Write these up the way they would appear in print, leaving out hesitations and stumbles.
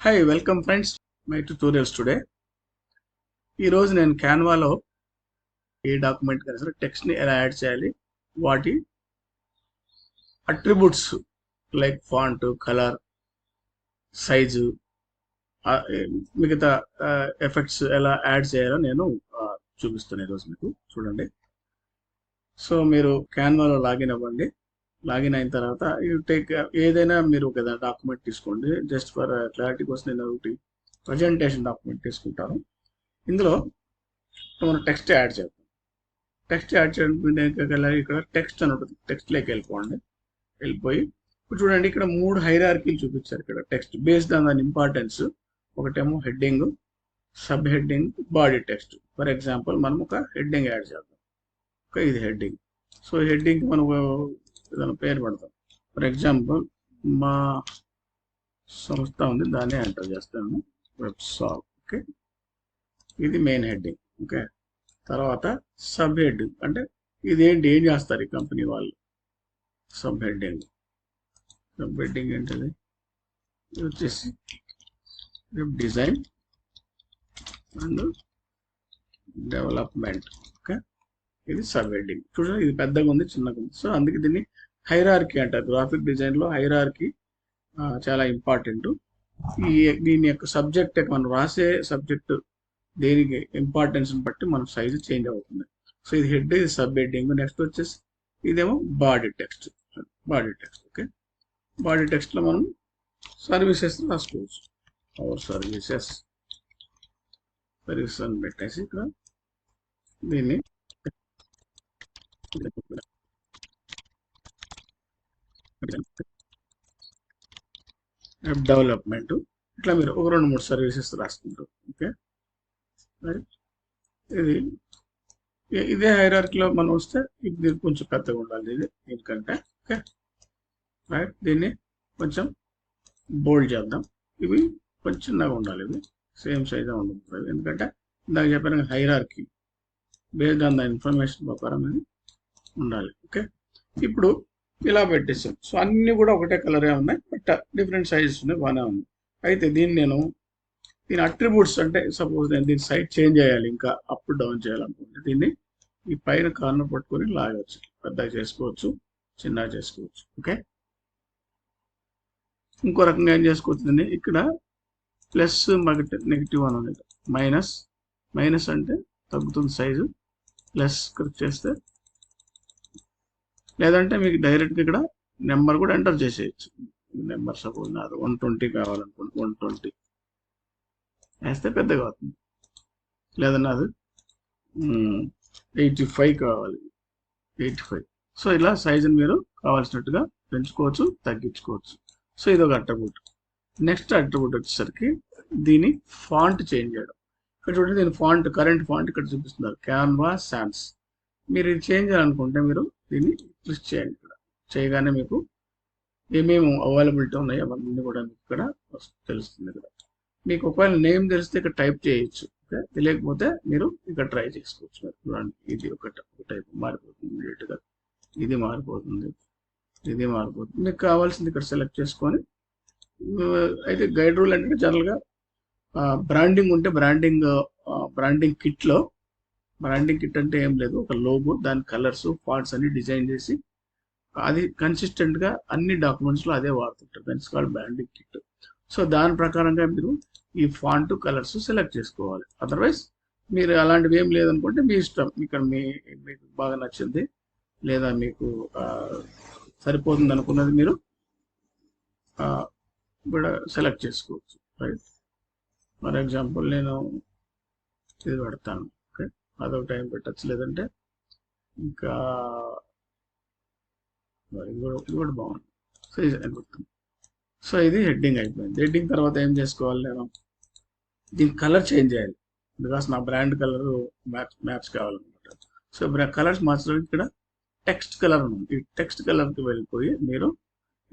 Hi welcome friends my tutorials today. ఈరోజు నేను క్యాన్వాలో ఏ document కానీ సరే టెక్స్ట్ని ఎలా యాడ్ చేయాలి, వాటి attributes like font, colour, size, మిగతా ఎఫెక్ట్స్ ఎలా యాడ్ చేయాలో నేను చూపిస్తాను ఈరోజు మీకు. చూడండి. సో మీరు క్యాన్వాలో లాగిన్ అవ్వండి. లాగిన్ అయిన తర్వాత యూ టేక్ ఏదైనా మీరు ఒక డాక్యుమెంట్ తీసుకోండి. జస్ట్ ఫర్ క్లారిటీ కోసం నేను ఒకటి ప్రజెంటేషన్ డాక్యుమెంట్ తీసుకుంటాను. ఇందులో మనం టెక్స్ట్ యాడ్ చేద్దాం. టెక్స్ట్ యాడ్ చేయడానికి ఇక్కడ టెక్స్ట్ అని ఉంటుంది. టెక్స్ట్లోకి వెళ్ళిపోయి ఇప్పుడు చూడండి, ఇక్కడ 3 హైరార్కీలు చూపించారు. ఇక్కడ టెక్స్ట్ బేస్డ్ ఆన్ దాని ఇంపార్టెన్స్. ఒకటేమో heading, sub heading, body text. For example మనం ఒక హెడ్డింగ్ యాడ్ చేద్దాం. ఇది హెడ్డింగ్. సో హెడ్డింగ్ మనం ఏదైనా పేరు పెడతాం. ఫర్ ఎగ్జాంపుల్ మా సంస్థ ఉంది, దాన్ని ఎంటర్ చేస్తాను, వెబ్సాప్. ఓకే, ఇది మెయిన్ హెడ్డింగ్. ఓకే, తర్వాత సబ్ హెడ్డింగ్ అంటే ఇదేంటి, ఏం చేస్తారు ఈ కంపెనీ వాళ్ళు. సబ్ హెడ్డింగ్ ఏంటది, ఇది వచ్చేసి డిజైన్ అండ్ డెవలప్మెంట్. ఓకే, ఇది సబ్ హెడ్డింగ్. చూడండి, ఇది పెద్దగా ఉంది, చిన్నగా ఉంది. సో అందుకే దీన్ని హైరార్కీ అంటారు. గ్రాఫిక్ డిజైన్లో హైరార్కీ చాలా ఇంపార్టెంట్. దీని యొక్క సబ్జెక్ట్, మనం రాసే సబ్జెక్ట్ దేనికి ఇంపార్టెన్స్ని బట్టి మన సైజు చేంజ్ అవుతుంది. సో ఇది హెడ్, ఇది సబ్ హెడ్డింగ్. నెక్స్ట్ వచ్చేసి ఇదేమో బాడీ టెక్స్ట్. ఓకే, బాడీ టెక్స్ట్లో మనం సర్వీసెస్ రాసుకోవచ్చు. అవర్ సర్వీసెస్ అని పెట్టేసి ఇక్కడ దీన్ని డెవలప్మెంట్. ఇట్లా మీరు ఒక 2-3 సర్వీసెస్ రాసుకుంటారు. ఓకే, ఇదే హైరార్కీలో మనం వస్తే ఇది కొంచెం పెద్దగా ఉండాలి, ఇది దీనికంటే. ఓకే రైట్, దీన్ని కొంచెం బోల్డ్ చేద్దాం. ఇవి కొంచెం చిన్నగా ఉండాలి, ఇవి సేమ్ సైజ్గా ఉండదు. ఎందుకంటే ఇందాక చెప్పిన hierarchy based on the information ప్రకారం ఇది ఉండాలి. ఓకే, ఇప్పుడు ఇలా పెట్టేసాం. సో అన్నీ కూడా ఒకటే కలరే ఉన్నాయి, బట్ డిఫరెంట్ సైజెస్ ఉన్నాయి, బాగానే ఉంది. అయితే దీని అట్రిబ్యూట్స్ అంటే సపోజ్ నేను దీని సైజ్ చేంజ్ చేయాలి, ఇంకా అప్ డౌన్ చేయాలనుకుంటే దీన్ని ఈ పైన కార్నర్ పట్టుకొని లాగవచ్చు. పెద్దగా చేసుకోవచ్చు, చిన్నగా చేసుకోవచ్చు. ఓకే, ఇంకో రకంగా ఏం చేసుకోవచ్చు, దీన్ని ఇక్కడ ప్లస్ నెగిటివ్ అని ఉంది. మైనస్ అంటే తగ్గుతుంది సైజు, ప్లస్ క్లిక్ చేస్తే, లేదంటే మీకు డైరెక్ట్గా ఇక్కడ నెంబర్ కూడా ఎంటర్ చేసేయచ్చు. నెంబర్ సపోజ్ నాది 120 కావాలనుకోండి, 120 వేస్తే పెద్దగా అవుతుంది. లేదన్నా అది 85 కావాలి, 85. సో ఇలా సైజుని మీరు కావాల్సినట్టుగా పెంచుకోవచ్చు, తగ్గించుకోవచ్చు. సో ఇది ఒక అట్రిబ్యూట్. నెక్స్ట్ అట్రిబ్యూట్ వచ్చేసరికి దీని ఫాంట్ చేంజ్ చేయడం. ఇక్కడ చూడండి, దీని ఫాంట్, కరెంట్ ఫాంట్ ఇక్కడ చూపిస్తున్నారు, క్యాన్వా సాన్స్. మీరు ఇది చేంజ్ చేయాలనుకుంటే మీరు దీన్ని క్లిక్ చేయండి. ఇక్కడ చేయగానే మీకు ఏమేమి అవైలబిలిటీ ఉన్నాయి అవన్నీ కూడా మీకు ఇక్కడ తెలుస్తుంది. ఇక్కడ మీకు ఒకవేళ నేమ్ తెలిస్తే ఇక్కడ టైప్ చేయొచ్చు. ఓకే, తెలియకపోతే మీరు ఇక్కడ ట్రై చేసుకోవచ్చు. చూడండి, ఇది ఒక టైప్ మారిపోతుంది ఇమీడియట్గా, ఇది మారిపోతుంది. మీకు కావాల్సింది ఇక్కడ సెలెక్ట్ చేసుకొని. అయితే గైడ్ రూల్ అంటే జనరల్గా బ్రాండింగ్ ఉంటే బ్రాండింగ్ కిట్లో, బ్రాండింగ్ కిట్ అంటే ఏం లేదు, ఒక లోగో, దాని కలర్స్, ఫాంట్స్ అన్ని డిజైన్ చేసి అది కన్సిస్టెంట్గా అన్ని డాక్యుమెంట్స్లో అదే వాడుతుంటారు. దాని కాల్డ్ బ్రాండింగ్ కిట్. సో దాని ప్రకారంగా మీరు ఈ ఫాంట్, కలర్స్ సెలెక్ట్ చేసుకోవాలి. అదర్వైజ్ మీరు అలాంటివి ఏం లేదనుకుంటే మీ ఇష్టం. ఇక్కడ మీకు బాగా నచ్చింది లేదా మీకు సరిపోతుంది అనుకున్నది మీరు కూడా సెలెక్ట్ చేసుకోవచ్చు. రైట్, ఫర్ ఎగ్జాంపుల్ నేను ఇది పెడతాను. ఓకే, అదొక టైం పెట్టచ్చు, లేదంటే ఇంకా ఇది కూడా బాగుంది. సో ఇది అయిపోతుంది. సో ఇది హెడ్డింగ్ అయిపోయింది. హెడ్డింగ్ తర్వాత ఏం చేసుకోవాలి, నేను దీని కలర్ చేంజ్ చేయాలి. బికాస్ నా బ్రాండ్ కలర్ మ్యాచ్ కావాలన్నమాట. సో కలర్స్ మార్చడానికి ఇక్కడ టెక్స్ట్ కలర్ ఉంది. ఈ టెక్స్ట్ కలర్కి వెళ్ళిపోయి మీరు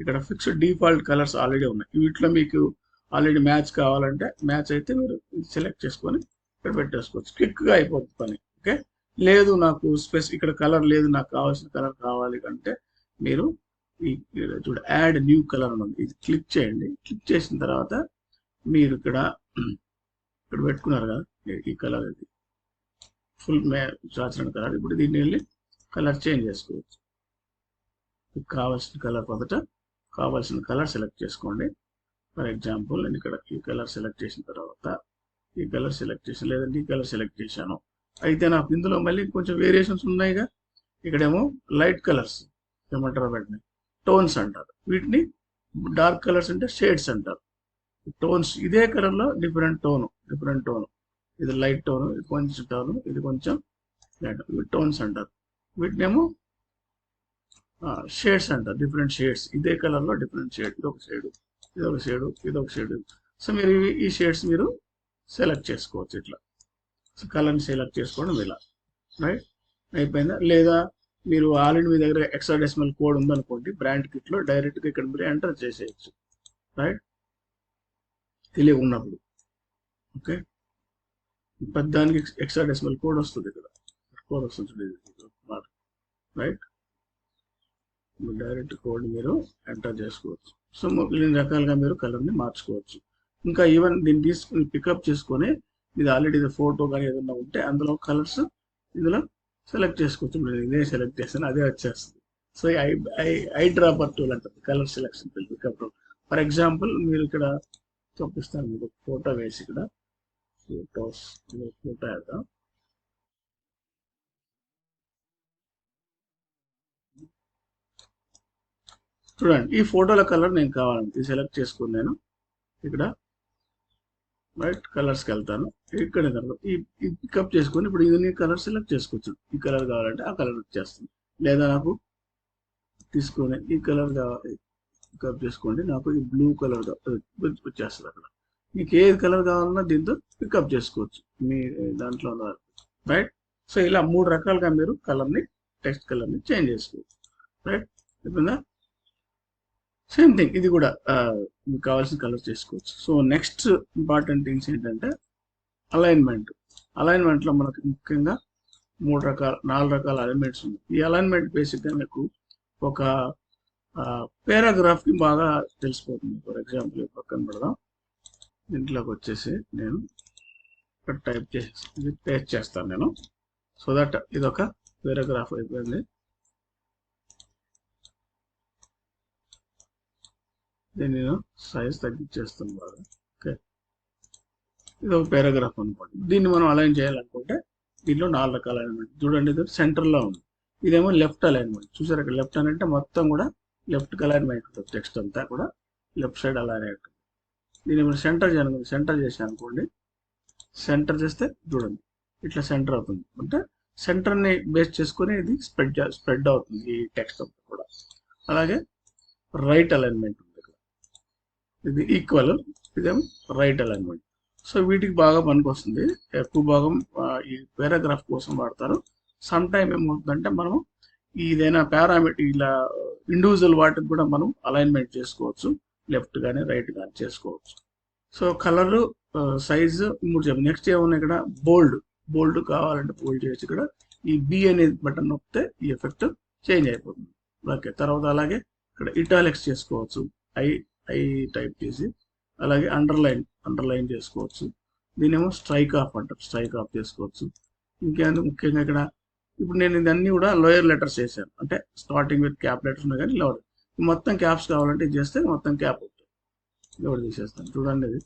ఇక్కడ ఫిక్స్డ్ డిఫాల్ట్ కలర్స్ ఆల్రెడీ ఉన్నాయి. వీటిలో మీకు ఆల్రెడీ మ్యాచ్ కావాలంటే, మ్యాచ్ అయితే మీరు సెలెక్ట్ చేసుకొని ఇక్కడ పెట్టేసుకోవచ్చు. క్విక్గా అయిపోతుంది పని. ఓకే, లేదు నాకు ఇక్కడ కలర్ లేదు, నాకు కావాల్సిన కలర్ కావాలి అంటే మీరు ఈ చూడ యాడ్ న్యూ కలర్ అని ఉంది, ఇది క్లిక్ చేయండి. క్లిక్ చేసిన తర్వాత మీరు ఇక్కడ పెట్టుకున్నారు కదా ఈ కలర్, ఇది ఫుల్ సాచురేటెడ్ కలర్. ఇప్పుడు దీన్ని వెళ్ళి కలర్ చేంజ్ చేసుకోవచ్చు. కావాల్సిన కలర్ మొదట కావాల్సిన కలర్ సెలెక్ట్ చేసుకోండి. ఫర్ ఎగ్జాంపుల్ నేను ఇక్కడ ఈ కలర్ సెలెక్ట్ చేసిన తర్వాత ఈ కలర్ సెలెక్ట్ చేసాను, లేదంటే ఈ కలర్ సెలెక్ట్ చేశాను. అయితే నాకు ఇందులో మళ్ళీ కొంచెం వేరియేషన్స్ ఉన్నాయిగా. ఇక్కడేమో లైట్ కలర్స్ ఏమంటారు వాటిని టోన్స్ అంటారు, వీటిని డార్క్ కలర్స్ అంటే షేడ్స్ అంటారు. టోన్స్ ఇదే కలర్లో డిఫరెంట్ టోన్, ఇది లైట్ టోన్, ఇది కొంచెం టోన్, ఇది కొంచెం లైట్, ఇవి టోన్స్ అంటారు. వీటినేమో షేడ్స్ అంటారు, డిఫరెంట్ షేడ్స్. ఇదే కలర్లో డిఫరెంట్ షేడ్, ఇదొక షేడ్, ఇదొక షేడ్, ఇదొక షేడ్. సో మీరు ఈ షేడ్స్ మీరు సెలెక్ట్ చేసుకోవచ్చు. ఇట్లా కలర్ని సెలెక్ట్ చేసుకోవడం ఇలా, రైట్ అయిపోయిందా. లేదా మీరు ఆల్రెడీ మీ దగ్గర హెక్సాడెసిమల్ కోడ్ ఉందనుకోండి, బ్రాండ్ కిట్లో డైరెక్ట్గా ఇక్కడ మీరు ఎంటర్ చేసేయచ్చు, రైట్, తెలియకున్నప్పుడు. ఓకే, పెద్దానికి హెక్సాడెసిమల్ కోడ్ వస్తుంది, ఇక్కడ కోడ్ వస్తుంది, రైట్. డైరెక్ట్ కోడ్ మీరు ఎంటర్ చేసుకోవచ్చు. సో ఇన్ని రకాలుగా మీరు కలర్ని మార్చుకోవచ్చు. ఇంకా ఈవెన్ దీన్ని తీసుకుని పికప్ చేసుకొని ఇది ఆల్రెడీ ఇది ఫోటో కానీ ఏదైనా ఉంటే అందులో కలర్స్ ఇందులో సెలెక్ట్ చేసుకోవచ్చు. నేను ఇదే సెలెక్ట్ చేస్తాను, అదే వచ్చేస్తుంది. సో ఐ డ్రాపర్ టూల్ అంటుంది colour selection pickup. For example మీరు ఇక్కడ చూపిస్తాను, మీకు ఫోటో వేసి ఇక్కడ ఫోటో వేద్దాం. చూడండి, ఈ ఫోటోల కలర్ నేను కావాలంటే సెలెక్ట్ చేసుకుని నేను ఇక్కడ రైట్ కలర్స్కి వెళ్తాను. ఇక్కడ ఈ పికప్ చేసుకొని ఇప్పుడు ఇది కలర్ సెలెక్ట్ చేసుకోవచ్చు. ఈ కలర్ కావాలంటే ఆ కలర్ వచ్చేస్తుంది. లేదా నాకు తీసుకొని ఈ కలర్ కావాలి పికప్ చేసుకోండి, నాకు ఈ బ్లూ కలర్ వచ్చేస్తుంది. అక్కడ మీకు ఏ కలర్ కావాలన్నా దీంతో పికప్ చేసుకోవచ్చు మీ దాంట్లో ఉన్న, రైట్. సో ఇలా 3 రకాలుగా మీరు కలర్ని, టెక్స్ట్ కలర్ని చేంజ్ చేసుకోవచ్చు, రైట్. అయిపోయిందా. సేమ్ థింగ్ ఇది కూడా మీకు కావాల్సిన కలర్ చేసుకోవచ్చు. సో నెక్స్ట్ ఇంపార్టెంట్ థింగ్స్ ఏంటంటే అలైన్మెంట్లో మనకు ముఖ్యంగా 4 రకాల అలైన్మెంట్స్ ఉన్నాయి. ఈ అలైన్మెంట్ బేసిక్గా మీకు ఒక పారాగ్రాఫ్కి బాగా తెలిసిపోతుంది. ఫర్ ఎగ్జాంపుల్ పక్కన పెడదాం, దీంట్లోకి వచ్చేసి నేను ఇక్కడ టైప్ చేసి పేస్ట్ చేస్తాను నేను. సో దట్ ఇది ఒక పారాగ్రాఫ్ అయిపోయింది. దీన్ని నేను సైజ్ తగ్గించేస్తాను బాగా. ఓకే, ఇది ఒక పారాగ్రాఫ్ అనుకోండి. దీన్ని మనం అలైన్ చేయాలనుకుంటే దీంట్లో 4 రకాల అలైన్మెంట్. చూడండి, ఇది సెంటర్లో ఉంది, ఇదేమో లెఫ్ట్ అలైన్మెంట్. చూసారు ఇక్కడ లెఫ్ట్ అని అంటే మొత్తం కూడా లెఫ్ట్కి అలైన్మెంట్ ఉంటుంది, టెక్స్ట్ అంతా కూడా లెఫ్ట్ సైడ్ అలైన్ ఉంటుంది. దీన్ని మనం సెంటర్ చేసాను అనుకోండి, సెంటర్ చేస్తే చూడండి ఇట్లా సెంటర్ అవుతుంది. అంటే సెంటర్ని బేస్ చేసుకొని ఇది స్ప్రెడ్ అవుతుంది ఈ టెక్స్ట్ అంతా కూడా. అలాగే రైట్ అలైన్మెంట్ ఉంది, ఇది ఈక్వల్, ఇదేమో రైట్ అలైన్మెంట్. సో వీటికి బాగా పనికొస్తుంది. ఎక్కువ భాగం ఈ పారాగ్రాఫ్ కోసం వాడతారు. సమ్ టైమ్ ఏమవుతుందంటే మనం ఏదైనా పారామీటర్ ఇలా ఇండివిజువల్ వాటికి కూడా మనం అలైన్మెంట్ చేసుకోవచ్చు, లెఫ్ట్ కానీ రైట్ కానీ చేసుకోవచ్చు. సో కలర్, సైజు 3 చెప్పండి. నెక్స్ట్ ఏమన్నా ఇక్కడ బోల్డ్ కావాలంటే బోల్డ్ చేయొచ్చు. ఇక్కడ ఈ బి అనే బటన్ నొక్కితే ఈ ఎఫెక్ట్ చేంజ్ అయిపోతుంది. ఓకే, తర్వాత అలాగే ఇక్కడ ఇటాలిక్స్ చేసుకోవచ్చు, ఐ టైప్ చేసి. అలాగే అండర్లైన్ చేసుకోవచ్చు. దీనేమో స్ట్రైక్ ఆఫ్ అంటారు, స్ట్రైక్ ఆఫ్ చేసుకోవచ్చు. ఇంకేందుకు ముఖ్యంగా ఇక్కడ ఇప్పుడు నేను ఇదన్నీ కూడా లోయర్ లెటర్స్ చేశాను, అంటే స్టార్టింగ్ విత్ క్యాప్ లెటర్స్ ఉన్నాయి కానీ లోవర్. మొత్తం క్యాప్స్ కావాలంటే ఇది చేస్తే మొత్తం క్యాప్ అవుతుంది. లోవర్ తీసేస్తాను, చూడండి ఇది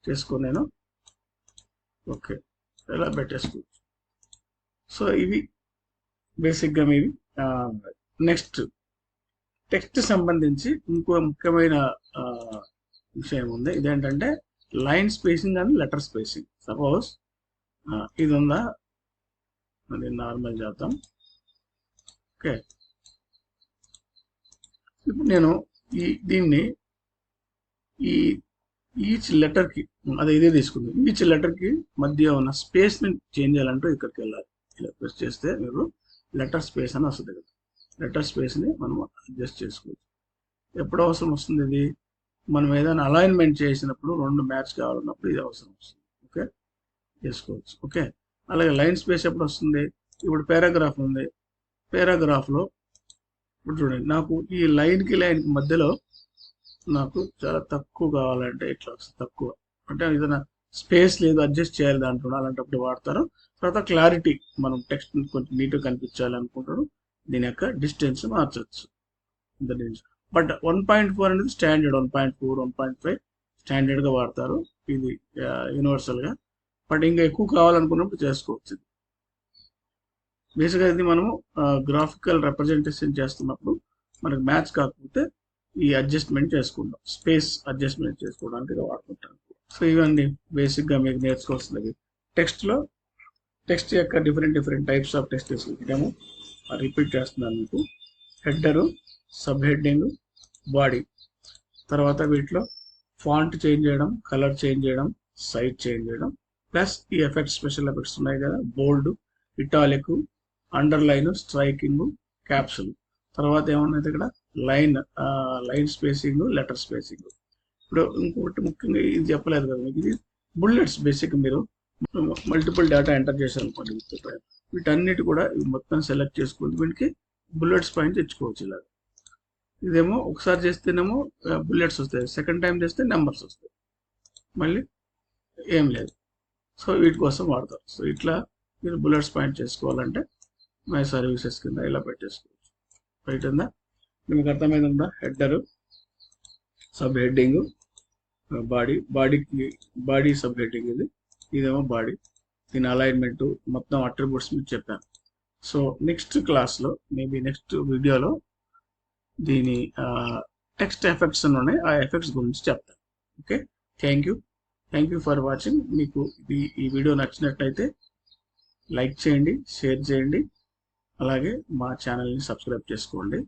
చేసుకొని నేను ఓకే ఇలా పెట్టేసుకోవచ్చు. సో ఇవి బేసిక్గా మీవి. నెక్స్ట్ టెక్స్ట్ సంబంధించి ఇంకో ముఖ్యమైన విషయం ఉంది. ఇదేంటంటే line spacing and letter spacing. Suppose ఇది ఉందా, అది నార్మల్ చేద్దాం. ఓకే, ఇప్పుడు నేను దీన్ని ఈచ్ లెటర్కి ఇదే తీసుకుంది. ఈచ్ లెటర్కి మధ్య ఉన్న స్పేస్ని చేంజ్ చేయాలంటే ఇక్కడికి వెళ్ళాలి. ఇలా ప్రెస్ చేస్తే మీరు లెటర్ స్పేస్ అని వస్తుంది కదా. లెటర్ స్పేస్ని మనం అడ్జస్ట్ చేసుకోవచ్చు. ఎప్పుడు అవసరం వస్తుంది ఇది, మనం ఏదైనా అలైన్మెంట్ చేసినప్పుడు 2 మ్యాచ్ కావాలన్నప్పుడు ఇది అవసరం వస్తుంది. ఓకే, చేసుకోవచ్చు. ఓకే, అలాగే లైన్ స్పేస్ ఎప్పుడు వస్తుంది, ఇప్పుడు పారాగ్రాఫ్ ఉంది. పారాగ్రాఫ్లో ఇప్పుడు చూడండి, నాకు ఈ లైన్కి మధ్యలో నాకు చాలా తక్కువ కావాలంటే ఇట్లా వస్తుంది, తక్కువ అంటే ఏదైనా స్పేస్ లేదు అడ్జస్ట్ చేయాలి దాంట్లో అలాంటప్పుడు వాడతారు. తర్వాత క్లారిటీ, మనం టెక్స్ట్ కొంచెం నీట్గా కనిపించాలి అనుకుంటారు, దీని యొక్క డిస్టెన్స్ మార్చవచ్చు. బట్ 1.4 అనేది స్టాండర్డ్, 1.4 1.5 స్టాండర్డ్గా వాడతారు, ఇది యూనివర్సల్గా. బట్ ఇంకా ఎక్కువ కావాలనుకున్నప్పుడు చేసుకోవచ్చు. బేసిక్గా ఇది మనము గ్రాఫికల్ రిప్రజెంటేషన్ చేస్తున్నప్పుడు మనకు మ్యాచ్ కాకపోతే ఈ అడ్జస్ట్మెంట్ చేసుకుంటాం, స్పేస్ అడ్జస్ట్మెంట్ చేసుకోవడానికి ఇది వాడుకుంటాం. సో ఇవన్నీ బేసిక్గా మీకు నేర్చుకోవాల్సినవి. టెక్స్ట్ యొక్క డిఫరెంట్ టైప్స్ ఆఫ్ టెక్స్ట్ ఇదేమో రిపీట్ చేస్తున్నాను మీకు. Header, sub heading, body. తర్వాత వీటిలో ఫాంట్ చేంజ్ చేయడం, కలర్ చేంజ్ చేయడం, సైజ్ చేంజ్ చేయడం, ప్లస్ ఈ ఎఫెక్ట్స్, స్పెషల్ ఎఫెక్ట్స్ ఉన్నాయి కదా, బోల్డ్, ఇటాలిక్, అండర్లైన్, స్ట్రైకింగ్, క్యాప్సుల్. తర్వాత ఏమన్నది ఇక్కడ లైన్ స్పేసింగ్, లెటర్ స్పేసింగ్. ఇప్పుడు ఇంకొకటి ముఖ్యంగా ఇది చెప్పలేదు కదా మీకు, ఇది బుల్లెట్స్. బేసిక్ మీరు మల్టిపుల్ డేటా ఎంటర్ చేశారు అనుకోండి, వీటన్నిటి కూడా మొత్తం సెలెక్ట్ చేసుకుని వీటికి బుల్లెట్స్ పైన తెచ్చుకోవచ్చు. ఇలా ఇదేమో ఒకసారి చేస్తేనేమో బుల్లెట్స్ వస్తాయి, సెకండ్ టైం చేస్తే నెంబర్స్ వస్తాయి, మళ్ళీ ఏం లేదు. సో వీటి కోసం వాడతారు. సో ఇట్లా మీరు బుల్లెట్స్ పాయింట్ చేసుకోవాలంటే మై సర్వీసెస్ కింద ఇలా పెట్టేసుకోవచ్చు. రైట్ ఉందా? మీకు అర్థమైందా? Header, sub heading, body sub heading, ఇదేమో బాడీ, దీని అలైన్మెంట్, మొత్తం అట్రిబ్యూట్స్ మీకు చెప్పాను. సో నెక్స్ట్ క్లాస్లో, మేబీ నెక్స్ట్ వీడియోలో దీని టెక్స్ట్ ఎఫెక్ట్స్ ఉన్నాయి, ఆ ఎఫెక్ట్స్ గురించి చెప్తాను. Okay, thank you for watching. మీకు ఈ వీడియో నచ్చినట్లయితే లైక్ చేయండి, షేర్ చేయండి, అలాగే మా ఛానల్ని సబ్స్క్రైబ్ చేసుకోండి.